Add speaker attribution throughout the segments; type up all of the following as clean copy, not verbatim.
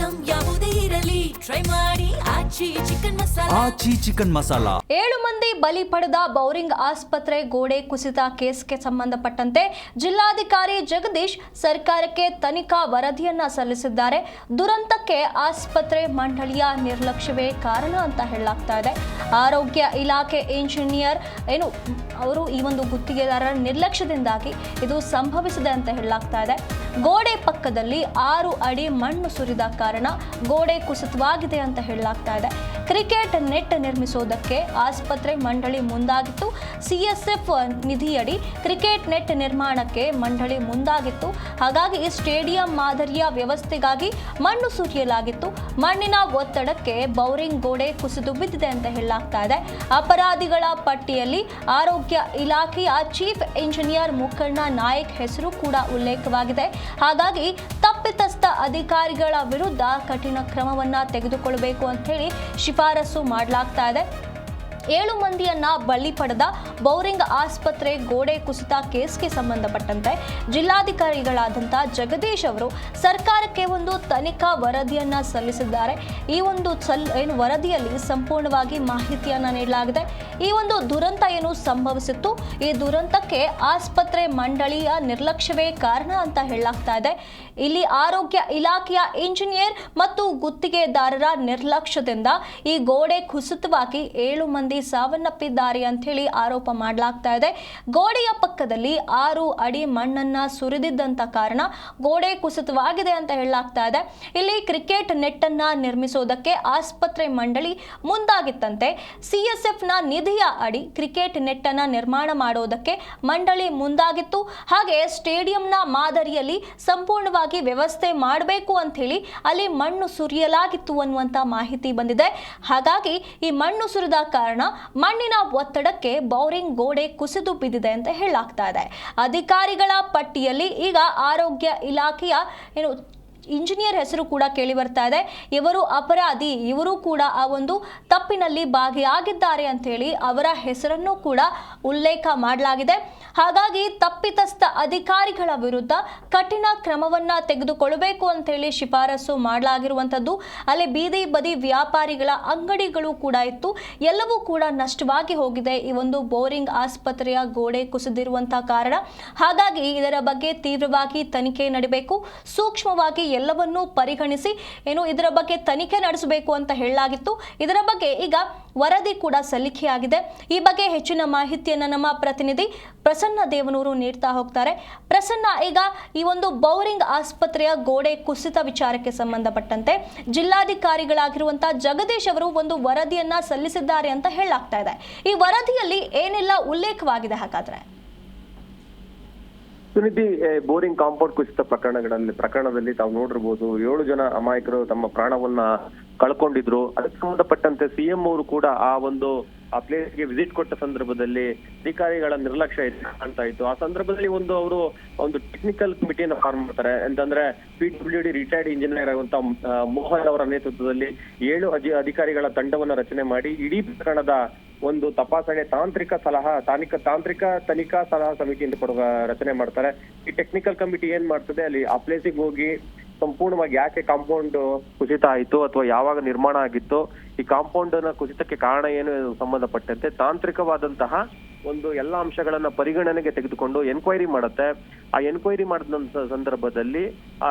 Speaker 1: Item ಯಾವುದೇ ಇರಲಿ try ಮಾಡಿ ಆಚಿ ಚಿಕನ್ ಮಸಾಲಾ.
Speaker 2: 7 ಮಂದಿ ಬಲಿ ಪಡೆದ ಬೌರಿಂಗ್ ಆಸ್ಪತ್ರೆ ಗೋಡೆ ಕುಸಿತ ಕೇಸ್ಗೆ ಸಂಬಂಧಪಟ್ಟಂತೆ ಜಿಲ್ಲಾಧಿಕಾರಿ ಜಗದೀಶ್ ಸರ್ಕಾರಕ್ಕೆ ತನಿಖಾ ವರದಿಯನ್ನ ಸಲ್ಲಿಸಿದ್ದಾರೆ. ದುರಂತಕ್ಕೆ ಆಸ್ಪತ್ರೆ ಮಂಡಳಿಯ ನಿರ್ಲಕ್ಷ್ಯವೇ ಕಾರಣ ಅಂತ ಹೇಳಲಾಗ್ತಾ ಇದೆ. ಆರೋಗ್ಯ ಇಲಾಖೆ ಇಂಜಿನಿಯರ್ ಅವರು ಈ ಒಂದು ಗುತ್ತಿಗೆದಾರರ ನಿರ್ಲಕ್ಷ್ಯದಿಂದಾಗಿ ಇದು ಸಂಭವಿಸಿದೆ ಅಂತ ಹೇಳಲಾಗ್ತಾ ಇದೆ. ಗೋಡೆ ಪಕ್ಕದಲ್ಲಿ 6 ಅಡಿ ಮಣ್ಣು ಸುರಿದ ಕಾರಣ ಗೋಡೆ ಕುಸಿತವಾಗಿದೆ ಅಂತ ಹೇಳಲಾಗ್ತಾ ಇದೆ. ಕ್ರಿಕೆಟ್ ನೆಟ್ ನಿರ್ಮಿಸೋದಕ್ಕೆ ಆಸ್ಪತ್ರೆ ಮಂಡಳಿ ಮುಂದಾಗಿತ್ತು. ಸಿಎಸ್ಎಫ್ ನಿಧಿಯಡಿ ಕ್ರಿಕೆಟ್ ನೆಟ್ ನಿರ್ಮಾಣಕ್ಕೆ ಮಂಡಳಿ ಮುಂದಾಗಿತ್ತು. ಹಾಗಾಗಿ ಸ್ಟೇಡಿಯಂ ಮಾದರಿಯ ವ್ಯವಸ್ಥೆಗಾಗಿ ಮಣ್ಣು ಸುರಿಯಲಾಗಿತ್ತು. ಮಣ್ಣಿನ ಒತ್ತಡಕ್ಕೆ ಬೌರಿಂಗ್ ಗೋಡೆ ಕುಸಿದು ಬಿದ್ದಿದೆ ಅಂತ ಹೇಳಲಾಗ್ತಾ ಇದೆ. ಅಪರಾಧಿಗಳ ಪಟ್ಟಿಯಲ್ಲಿ ಆರೋಗ್ಯ ಇಲಾಖೆಯ ಚೀಫ್ ಇಂಜಿನಿಯರ್ ಮುಖಂಡ ನಾಯಕ್ ಹೆಸರು ಕೂಡ ಉಲ್ಲೇಖವಾಗಿದೆ. ಹಾಗಾಗಿ ತಪ್ಪಿತಸ್ಥ ಅಧಿಕಾರಿಗಳ ವಿರುದ್ಧ ಕಠಿಣ ಕ್ರಮವನ್ನ ತೆಗೆದುಕೊಳ್ಳಬೇಕು ಅಂತ ಹೇಳಿ ಶಿಫಾರಸು ಮಾಡಲಾಗ್ತಾ ಇದೆ. 7 ಮಂದಿಯನ್ನ ಬಲಿ ಪಡೆದ ಬೌರಿಂಗ್ ಆಸ್ಪತ್ರೆ ಗೋಡೆ ಕುಸಿತ ಕೇಸ್ಗೆ ಸಂಬಂಧಪಟ್ಟಂತೆ ಜಿಲ್ಲಾಧಿಕಾರಿಗಳಾದಂಥ ಜಗದೀಶ್ ಅವರು ಸರ್ಕಾರಕ್ಕೆ ಒಂದು ತನಿಖಾ ವರದಿಯನ್ನ ಸಲ್ಲಿಸಿದ್ದಾರೆ. ಈ ಒಂದು ವರದಿಯಲ್ಲಿ ಸಂಪೂರ್ಣವಾಗಿ ಮಾಹಿತಿಯನ್ನ ನೀಡಲಾಗಿದೆ. ಈ ಒಂದು ದುರಂತ ಏನು ಸಂಭವಿಸಿತ್ತು, ಈ ದುರಂತಕ್ಕೆ ಆಸ್ಪತ್ರೆ ಮಂಡಳಿಯ ನಿರ್ಲಕ್ಷ್ಯವೇ ಕಾರಣ ಅಂತ ಹೇಳಲಾಗ್ತಾ ಇದೆ. ಇಲ್ಲಿ ಆರೋಗ್ಯ ಇಲಾಖೆಯ ಇಂಜಿನಿಯರ್ ಮತ್ತು ಗುತ್ತಿಗೆದಾರರ ನಿರ್ಲಕ್ಷ್ಯದಿಂದ ಈ ಗೋಡೆ ಕುಸಿತವಾಗಿ 7 ಮಂದಿ ಸಾವನ್ನಪ್ಪಿದ್ದಾರೆ ಅಂತ ಹೇಳಿ ಆರೋಪ ಮಾಡಲಾಗ್ತಾ ಇದೆ. ಗೋಡೆಯ ಪಕ್ಕದಲ್ಲಿ 6 ಅಡಿ ಮಣ್ಣನ್ನ ಸುರಿದಿದ್ದಂತ ಕಾರಣ ಗೋಡೆ ಕುಸಿತವಾಗಿದೆ ಅಂತ ಹೇಳಲಾಗ್ತಾ ಇದೆ. ಇಲ್ಲಿ ಕ್ರಿಕೆಟ್ ನೆಟ್ ಅನ್ನ ನಿರ್ಮಿಸೋದಕ್ಕೆ ಆಸ್ಪತ್ರೆ ಮಂಡಳಿ ಮುಂದಾಗಿತ್ತಂತೆ. ಸಿಎಸ್ಎಫ್ ನ ನಿಧಿಯ ಅಡಿ ಕ್ರಿಕೆಟ್ ನೆಟ್ ಅನ್ನ ನಿರ್ಮಾಣ ಮಾಡೋದಕ್ಕೆ ಮಂಡಳಿ ಮುಂದಾಗಿತ್ತು. ಹಾಗೆ ಸ್ಟೇಡಿಯಂನ ಮಾದರಿಯಲ್ಲಿ ಸಂಪೂರ್ಣವಾಗಿ ವ್ಯವಸ್ಥೆ ಮಾಡಬೇಕು ಅಂತ ಹೇಳಿ ಅಲ್ಲಿ ಮಣ್ಣು ಸುರಿಯಲಾಗಿತ್ತು ಅನ್ನುವಂತ ಮಾಹಿತಿ ಬಂದಿದೆ. ಹಾಗಾಗಿ ಈ ಮಣ್ಣು ಸುರಿದ ಕಾರಣ ಮಣ್ಣಿನ ಒತ್ತಡಕ್ಕೆ ಬೌರಿಂಗ್ ಗೋಡೆ ಕುಸಿದು ಬಿದ್ದಿದೆ ಅಂತ ಹೇಳಲಾಗ್ತಾ ಇದೆ. ಅಧಿಕಾರಿಗಳ ಪಟ್ಟಿಯಲ್ಲಿ ಈಗ ಆರೋಗ್ಯ ಇಲಾಖೆಯ ಇಂಜಿನಿಯರ್ ಹೆಸರು ಕೂಡ ಕೇಳಿ ಬರ್ತಾ ಇದೆ. ಇವರು ಅಪರಾಧಿ, ಇವರು ಕೂಡ ಆ ಒಂದು ತಪ್ಪಿನಲ್ಲಿ ಭಾಗಿಯಾಗಿದ್ದಾರೆ ಅಂತ ಹೇಳಿ ಅವರ ಹೆಸರನ್ನು ಕೂಡ ಉಲ್ಲೇಖ ಮಾಡಲಾಗಿದೆ. ಹಾಗಾಗಿ ತಪ್ಪಿತಸ್ಥ ಅಧಿಕಾರಿಗಳ ವಿರುದ್ಧ ಕಠಿಣ ಕ್ರಮವನ್ನ ತೆಗೆದುಕೊಳ್ಳಬೇಕು ಅಂತ ಹೇಳಿ ಶಿಫಾರಸು ಮಾಡಲಾಗಿರುವಂಥದ್ದು. ಅಲ್ಲಿ ಬೀದಿ ಬದಿ ವ್ಯಾಪಾರಿಗಳ ಅಂಗಡಿಗಳು ಕೂಡ ಇತ್ತು, ಎಲ್ಲವೂ ಕೂಡ ನಷ್ಟವಾಗಿ ಹೋಗಿದೆ ಈ ಒಂದು ಬೋರಿಂಗ್ ಆಸ್ಪತ್ರೆಯ ಗೋಡೆ ಕುಸಿದಿರುವಂತಹ ಕಾರಣ. ಹಾಗಾಗಿ ಇದರ ಬಗ್ಗೆ ತೀವ್ರವಾಗಿ ತನಿಖೆ ನಡೆಯಬೇಕು, ಸೂಕ್ಷ್ಮವಾಗಿ ಎಲ್ಲವನ್ನೂ ಪರಿಗಣಿಸಿ ಇದರ ಬಗ್ಗೆ ತನಿಖೆ ನಡೆಸಬೇಕು ಅಂತ ಹೇಳಲಾಗಿತ್ತು. ಇದರ ಬಗ್ಗೆ ಈಗ ವರದಿ ಕೂಡ ಸಲ್ಲಿಕೆಯಾಗಿದೆ. ಈ ಬಗ್ಗೆ ಹೆಚ್ಚಿನ ಮಾಹಿತಿಯನ್ನು ನಮ್ಮ ಪ್ರತಿನಿಧಿ ಪ್ರಸನ್ನ ದೇವನೂರು ನೀಡ್ತಾ ಹೋಗ್ತಾರೆ. ಪ್ರಸನ್ನ, ಈಗ ಈ ಒಂದು ಬೌರಿಂಗ್ ಆಸ್ಪತ್ರೆಯ ಗೋಡೆ ಕುಸಿತ ವಿಚಾರಕ್ಕೆ ಸಂಬಂಧಪಟ್ಟಂತೆ ಜಿಲ್ಲಾಧಿಕಾರಿಗಳಾಗಿರುವಂತಹ ಜಗದೀಶ್ ಅವರು ಒಂದು ವರದಿಯನ್ನ ಸಲ್ಲಿಸಿದ್ದಾರೆ ಅಂತ ಹೇಳಲಾಗ್ತಾ ಇದೆ. ಈ ವರದಿಯಲ್ಲಿ ಏನೆಲ್ಲ ಉಲ್ಲೇಖವಾಗಿದೆ ಹಾಗಾದ್ರೆ?
Speaker 3: ಸುನಿಧಿ, ಬೋರಿಂಗ್ ಕಾಂಪೌಂಡ್ ಕುಸಿತ ಪ್ರಕರಣದಲ್ಲಿ ತಾವು ನೋಡಿರ್ಬೋದು, 7 ಜನ ಅಮಾಯಕರು ತಮ್ಮ ಪ್ರಾಣವನ್ನ ಕಳ್ಕೊಂಡಿದ್ರು. ಅದಕ್ಕೆ ಸಂಬಂಧಪಟ್ಟಂತೆ ಸಿಎಂ ಅವರು ಕೂಡ ಆ ಪ್ಲೇಸ್ಗೆ ವಿಸಿಟ್ ಕೊಟ್ಟ ಸಂದರ್ಭದಲ್ಲಿ ಅಧಿಕಾರಿಗಳ ನಿರ್ಲಕ್ಷ್ಯ ಕಾಣ್ತಾ ಇತ್ತು. ಆ ಸಂದರ್ಭದಲ್ಲಿ ಅವರು ಒಂದು ಟೆಕ್ನಿಕಲ್ ಕಮಿಟಿಯನ್ನು ಫಾರ್ಮ್ ಮಾಡ್ತಾರೆ. ಅಂತಂದ್ರೆ PWD ರಿಟೈರ್ಡ್ ಇಂಜಿನಿಯರ್ ಆಗುವಂತ ಮೋಹನ್ ಅವರ ನೇತೃತ್ವದಲ್ಲಿ 7 ಅಧಿಕಾರಿಗಳ ತಂಡವನ್ನ ರಚನೆ ಮಾಡಿ ಇಡೀ ಪ್ರಕರಣದ ಒಂದು ತಪಾಸಣೆ ತಾಂತ್ರಿಕ ತನಿಖಾ ಸಲಹಾ ಸಮಿತಿಯಿಂದ ರಚನೆ ಮಾಡ್ತಾರೆ. ಈ ಟೆಕ್ನಿಕಲ್ ಕಮಿಟಿ ಏನ್ ಮಾಡ್ತದೆ, ಅಲ್ಲಿ ಆ ಪ್ಲೇಸಿಗೆ ಹೋಗಿ ಸಂಪೂರ್ಣವಾಗಿ ಯಾಕೆ ಕಾಂಪೌಂಡ್ ಕುಸಿತ ಆಯಿತು ಅಥವಾ ಯಾವಾಗ ನಿರ್ಮಾಣ ಆಗಿತ್ತು, ಈ ಕಾಂಪೌಂಡ್ ನ ಕುಸಿತಕ್ಕೆ ಕಾರಣ ಏನು ಸಂಬಂಧಪಟ್ಟಂತೆ ತಾಂತ್ರಿಕವಾದಂತಹ ಒಂದು ಎಲ್ಲ ಅಂಶಗಳನ್ನ ಪರಿಗಣನೆಗೆ ತೆಗೆದುಕೊಂಡು ಎನ್ಕ್ವೈರಿ ಮಾಡುತ್ತೆ. ಆ ಎನ್ಕ್ವೈರಿ ಮಾಡಿದ ಸಂದರ್ಭದಲ್ಲಿ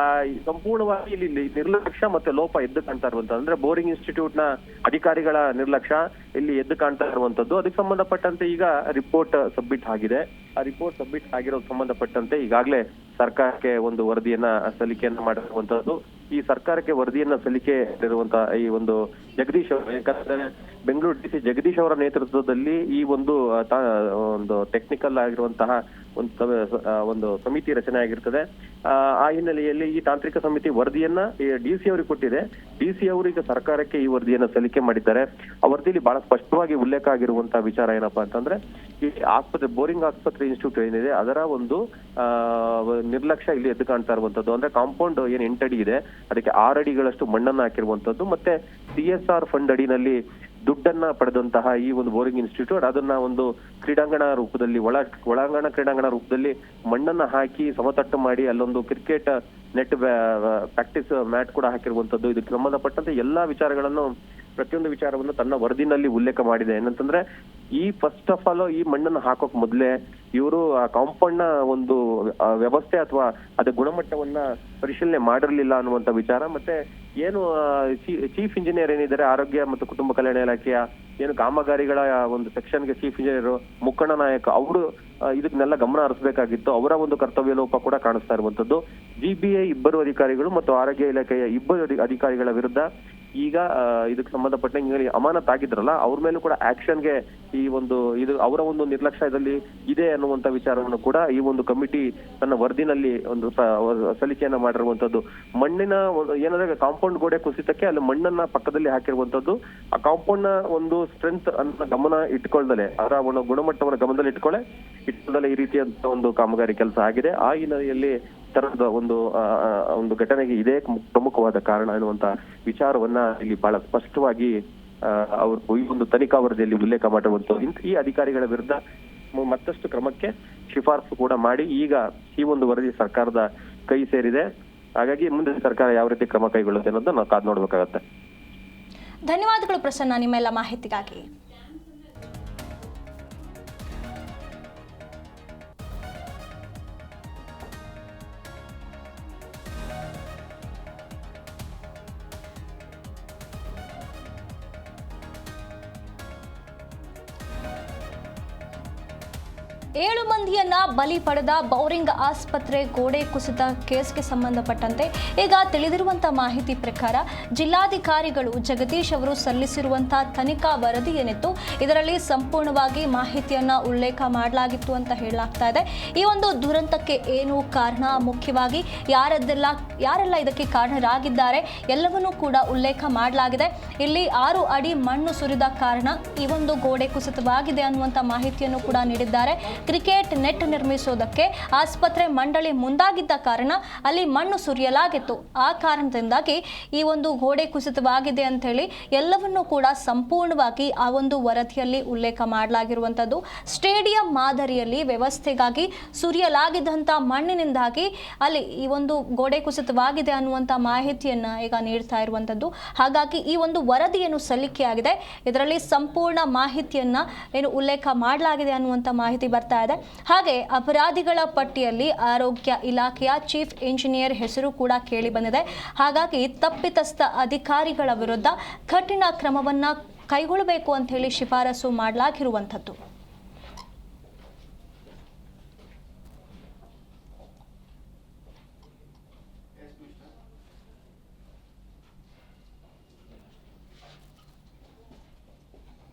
Speaker 3: ಸಂಪೂರ್ಣವಾಗಿ ಇಲ್ಲಿ ನಿರ್ಲಕ್ಷ್ಯ ಮತ್ತೆ ಲೋಪ ಎದ್ದು ಕಾಣ್ತಾ ಇರುವಂತದ್ದು, ಅಂದ್ರೆ ಬೋರಿಂಗ್ ಇನ್ಸ್ಟಿಟ್ಯೂಟ್ ನ ಅಧಿಕಾರಿಗಳ ನಿರ್ಲಕ್ಷ್ಯ ಇಲ್ಲಿ ಎದ್ದು ಕಾಣ್ತಾ ಇರುವಂತದ್ದು. ಅದಕ್ಕೆ ಸಂಬಂಧಪಟ್ಟಂತೆ ಈಗ ರಿಪೋರ್ಟ್ ಸಬ್ಮಿಟ್ ಆಗಿದೆ. ಆ ರಿಪೋರ್ಟ್ ಸಬ್ಮಿಟ್ ಆಗಿರೋದು ಸಂಬಂಧಪಟ್ಟಂತೆ ಈಗಾಗಲೇ ಸರ್ಕಾರಕ್ಕೆ ಒಂದು ವರದಿಯನ್ನ ಸಲ್ಲಿಕೆಯನ್ನ ಮಾಡಿರುವಂತದ್ದು. ಈ ಸರ್ಕಾರಕ್ಕೆ ವರದಿಯನ್ನ ಸಲ್ಲಿಕೆ ಇರುವಂತಹ ಈ ಒಂದು ಜಗದೀಶ್ ಅವರು, ಯಾಕಂದ್ರೆ ಬೆಂಗಳೂರು DC ಜಗದೀಶ್ ಅವರ ನೇತೃತ್ವದಲ್ಲಿ ಈ ಒಂದು ಟೆಕ್ನಿಕಲ್ ಆಗಿರುವಂತಹ ಒಂದು ಸಮಿತಿ ರಚನೆ ಆಗಿರ್ತದೆ. ಆ ಹಿನ್ನೆಲೆಯಲ್ಲಿ ಈ ತಾಂತ್ರಿಕ ಸಮಿತಿ ವರದಿಯನ್ನ DC ಅವರಿಗೆ ಕೊಟ್ಟಿದೆ. DC ಅವರು ಈಗ ಸರ್ಕಾರಕ್ಕೆ ಈ ವರದಿಯನ್ನ ಸಲ್ಲಿಕೆ ಮಾಡಿದ್ದಾರೆ. ಆ ವರದಿಯಲ್ಲಿ ಬಹಳ ಸ್ಪಷ್ಟವಾಗಿ ಉಲ್ಲೇಖ ಆಗಿರುವಂತಹ ವಿಚಾರ ಏನಪ್ಪಾ ಅಂತಂದ್ರೆ, ಈ ಬೋರಿಂಗ್ ಆಸ್ಪತ್ರೆ ಇನ್ಸ್ಟಿಟ್ಯೂಟ್ ಏನಿದೆ ಅದರ ಒಂದು ನಿರ್ಲಕ್ಷ್ಯ ಇಲ್ಲಿ ಎದ್ದು ಕಾಣ್ತಾ ಇರುವಂತದ್ದು. ಅಂದ್ರೆ ಕಾಂಪೌಂಡ್ ಏನ್ 8 ಅಡಿ ಇದೆ, ಅದಕ್ಕೆ 6 ಅಡಿಗಳಷ್ಟು ಮಣ್ಣನ್ನು ಹಾಕಿರುವಂತದ್ದು. ಮತ್ತೆ CSR ಫಂಡ್ ಅಡಿನಲ್ಲಿ ದುಡ್ಡನ್ನ ಪಡೆದಂತಹ ಈ ಒಂದು ಬೋರಿಂಗ್ ಇನ್ಸ್ಟಿಟ್ಯೂಟ್ ಅದನ್ನ ಒಂದು ಕ್ರೀಡಾಂಗಣ ರೂಪದಲ್ಲಿ ಒಳಾಂಗಣ ಕ್ರೀಡಾಂಗಣ ರೂಪದಲ್ಲಿ ಮಣ್ಣನ್ನ ಹಾಕಿ ಸಮತಟ್ಟು ಮಾಡಿ ಅಲ್ಲೊಂದು ಕ್ರಿಕೆಟ್ ನೆಟ್ ಪ್ರಾಕ್ಟೀಸ್ ಮ್ಯಾಟ್ ಕೂಡ ಹಾಕಿರುವಂತದ್ದು. ಇದಕ್ಕೆ ಸಂಬಂಧಪಟ್ಟಂತೆ ಎಲ್ಲಾ ವಿಚಾರಗಳನ್ನು ಪ್ರತಿಯೊಂದು ವಿಚಾರವನ್ನು ತನ್ನ ವರದಿನಲ್ಲಿ ಉಲ್ಲೇಖ ಮಾಡಿದೆ. ಏನಂತಂದ್ರೆ ಈ ಫಸ್ಟ್ ಆಫ್ ಆಲ್ ಈ ಮಣ್ಣನ್ನು ಹಾಕೋಕ್ ಮೊದ್ಲೇ ಇವರು ಆ ಕಾಂಪೌಂಡ್ ನ ಒಂದು ವ್ಯವಸ್ಥೆ ಅಥವಾ ಅದ ಗುಣಮಟ್ಟವನ್ನ ಪರಿಶೀಲನೆ ಮಾಡಿರ್ಲಿಲ್ಲ ಅನ್ನುವಂತ ವಿಚಾರ. ಮತ್ತೆ ಏನು ಚೀಫ್ ಇಂಜಿನಿಯರ್ ಏನಿದ್ದಾರೆ ಆರೋಗ್ಯ ಮತ್ತು ಕುಟುಂಬ ಕಲ್ಯಾಣ ಇಲಾಖೆಯ ಏನು ಕಾಮಗಾರಿಗಳ ಒಂದು ಸೆಕ್ಷನ್ಗೆ ಚೀಫ್ ಇಂಜಿನಿಯರ್ ಮುಕ್ಕಣ್ಣ ನಾಯಕ್ ಅವರು ಇದನ್ನೆಲ್ಲ ಗಮನ ಹರಿಸಬೇಕಾಗಿತ್ತು. ಅವರ ಒಂದು ಕರ್ತವ್ಯ ಲೋಪ ಕೂಡ ಕಾಣಿಸ್ತಾ ಇರುವಂತದ್ದು. GBA ಇಬ್ಬರು ಅಧಿಕಾರಿಗಳು ಮತ್ತು ಆರೋಗ್ಯ ಇಲಾಖೆಯ ಇಬ್ಬರು ಅಧಿಕಾರಿಗಳ ವಿರುದ್ಧ ಈಗ ಇದಕ್ಕೆ ಸಂಬಂಧಪಟ್ಟಂಗೆ ಅಮಾನತ್ ಆಗಿದ್ರಲ್ಲ ಅವ್ರ ಮೇಲೂ ಕೂಡ ಆಕ್ಷನ್ಗೆ ಈ ಒಂದು ಇದು ಅವರ ಒಂದು ನಿರ್ಲಕ್ಷ್ಯದಲ್ಲಿ ಇದೆ ಅನ್ನುವಂತ ವಿಚಾರವನ್ನು ಕೂಡ ಈ ಒಂದು ಕಮಿಟಿ ತನ್ನ ವರದಿನಲ್ಲಿ ಒಂದು ಸಲ್ಲಿಕೆಯನ್ನ ಮಾಡಿರುವಂತದ್ದು. ಮಣ್ಣಿನ ಏನಾದ್ರೆ ಕಾಂಪೌಂಡ್ ಗೋಡೆ ಕುಸಿತಕ್ಕೆ ಅಲ್ಲಿ ಮಣ್ಣನ್ನ ಪಕ್ಕದಲ್ಲಿ ಹಾಕಿರುವಂತದ್ದು. ಆ ಕಾಂಪೌಂಡ್ ನ ಒಂದು ಸ್ಟ್ರೆಂತ್ ಅನ್ನ ಗಮನ ಇಟ್ಕೊಳ್ದಲೆ ಅದರ ಒಂದು ಗುಣಮಟ್ಟವನ್ನು ಗಮನದಲ್ಲಿ ಇಟ್ಕೊಳ್ಳೆ ಈ ರೀತಿಯಂತ ಒಂದು ಕಾಮಗಾರಿ ಕೆಲಸ ಆಗಿದೆ. ಆ ಹಿನ್ನೆಲೆಯಲ್ಲಿ ತರದ ಒಂದು ಘಟನೆಗೆ ಇದೇ ಪ್ರಮುಖವಾದ ಕಾರಣ ಎನ್ನುವಂತ ವಿಚಾರವನ್ನ ಇಲ್ಲಿ ಬಹಳ ಸ್ಪಷ್ಟವಾಗಿ ಅವರು ಈ ಒಂದು ತನಿಖಾ ವರದಿಯಲ್ಲಿ ಉಲ್ಲೇಖ ಮಾಡಿರುವಂತದ್ದು. ಈ ಅಧಿಕಾರಿಗಳ ವಿರುದ್ಧ ಮತ್ತಷ್ಟು ಕ್ರಮಕ್ಕೆ ಶಿಫಾರಸು ಕೂಡ ಮಾಡಿ ಈಗ ಈ ಒಂದು ವರದಿ ಸರ್ಕಾರದ ಕೈ ಸೇರಿದೆ. ಹಾಗಾಗಿ ಮುಂದೆ ಸರ್ಕಾರ ಯಾವ ರೀತಿ ಕ್ರಮ ಕೈಗೊಳ್ಳುತ್ತೆ ಅನ್ನೋದನ್ನ ನಾವು ಕಾದು ನೋಡ್ಬೇಕಾಗತ್ತೆ.
Speaker 2: ಧನ್ಯವಾದಗಳು ಪ್ರಸನ್ನ ನಿಮ್ಮೆಲ್ಲ ಮಾಹಿತಿಗಾಗಿ. ಏಳು ಮಂದಿಯನ್ನ ಬಲಿ ಪಡೆದ ಬೌರಿಂಗ್ ಆಸ್ಪತ್ರೆ ಗೋಡೆ ಕುಸಿತ ಕೇಸ್ಗೆ ಸಂಬಂಧಪಟ್ಟಂತೆ ಈಗ ತಿಳಿದಿರುವಂತಹ ಮಾಹಿತಿ ಪ್ರಕಾರ ಜಿಲ್ಲಾಧಿಕಾರಿಗಳು ಜಗದೀಶ್ ಅವರು ಸಲ್ಲಿಸಿರುವಂತಹ ತನಿಖಾ ವರದಿ ಏನಿತ್ತು ಇದರಲ್ಲಿ ಸಂಪೂರ್ಣವಾಗಿ ಮಾಹಿತಿಯನ್ನ ಉಲ್ಲೇಖ ಮಾಡಲಾಗಿತ್ತು ಅಂತ ಹೇಳಲಾಗ್ತಾ ಇದೆ. ಈ ಒಂದು ದುರಂತಕ್ಕೆ ಏನು ಕಾರಣ, ಮುಖ್ಯವಾಗಿ ಯಾರೆಲ್ಲ ಇದಕ್ಕೆ ಕಾರಣರಾಗಿದ್ದಾರೆ ಎಲ್ಲವನ್ನೂ ಕೂಡ ಉಲ್ಲೇಖ ಮಾಡಲಾಗಿದೆ. ಇಲ್ಲಿ 6 ಅಡಿ ಮಣ್ಣು ಸುರಿದ ಕಾರಣ ಈ ಒಂದು ಗೋಡೆ ಕುಸಿತವಾಗಿದೆ ಅನ್ನುವಂಥ ಮಾಹಿತಿಯನ್ನು ಕೂಡ ನೀಡಿದ್ದಾರೆ. ಕ್ರಿಕೆಟ್ ನೆಟ್ ನಿರ್ಮಿಸುವುದಕ್ಕೆ ಆಸ್ಪತ್ರೆ ಮಂಡಳಿ ಮುಂದಾಗಿದ್ದ ಕಾರಣ ಅಲ್ಲಿ ಮಣ್ಣು ಸುರಿಯಲಾಗಿತ್ತು. ಆ ಕಾರಣದಿಂದಾಗಿ ಈ ಒಂದು ಗೋಡೆ ಕುಸಿತವಾಗಿದೆ ಅಂತ ಹೇಳಿ ಎಲ್ಲವನ್ನೂ ಕೂಡ ಸಂಪೂರ್ಣವಾಗಿ ಆ ಒಂದು ವರದಿಯಲ್ಲಿ ಉಲ್ಲೇಖ ಮಾಡಲಾಗಿರುವಂಥದ್ದು. ಸ್ಟೇಡಿಯಂ ಮಾದರಿಯಲ್ಲಿ ವ್ಯವಸ್ಥೆಗಾಗಿ ಸುರಿಯಲಾಗಿದ್ದಂಥ ಮಣ್ಣಿನಿಂದಾಗಿ ಅಲ್ಲಿ ಈ ಒಂದು ಗೋಡೆ ಕುಸಿತವಾಗಿದೆ ಅನ್ನುವಂಥ ಮಾಹಿತಿಯನ್ನು ಈಗ ನೀಡ್ತಾ ಇರುವಂಥದ್ದು. ಹಾಗಾಗಿ ಈ ಒಂದು ವರದಿಯನ್ನು ಸಲ್ಲಿಕೆಯಾಗಿದೆ. ಇದರಲ್ಲಿ ಸಂಪೂರ್ಣ ಮಾಹಿತಿಯನ್ನು ಏನು ಉಲ್ಲೇಖ ಮಾಡಲಾಗಿದೆ ಅನ್ನುವಂಥ ಮಾಹಿತಿ ಬರ್ತಾ ಇದೆ. ಹಾಗೆ ಅಪರಾಧಿಗಳ ಪಟ್ಟಿಯಲ್ಲಿ ಆರೋಗ್ಯ ಇಲಾಖೆಯ ಚೀಫ್ ಇಂಜಿನಿಯರ್ ಹೆಸರು ಕೂಡ ಕೇಳಿ ಬಂದಿದೆ. ಹಾಗಾಗಿ ತಪ್ಪಿತಸ್ಥ ಅಧಿಕಾರಿಗಳ ವಿರುದ್ಧ ಕಠಿಣ ಕ್ರಮವನ್ನ ಕೈಗೊಳ್ಳಬೇಕು ಅಂತ ಹೇಳಿ ಶಿಫಾರಸು ಮಾಡಲಾಗಿರುವಂಥದ್ದು.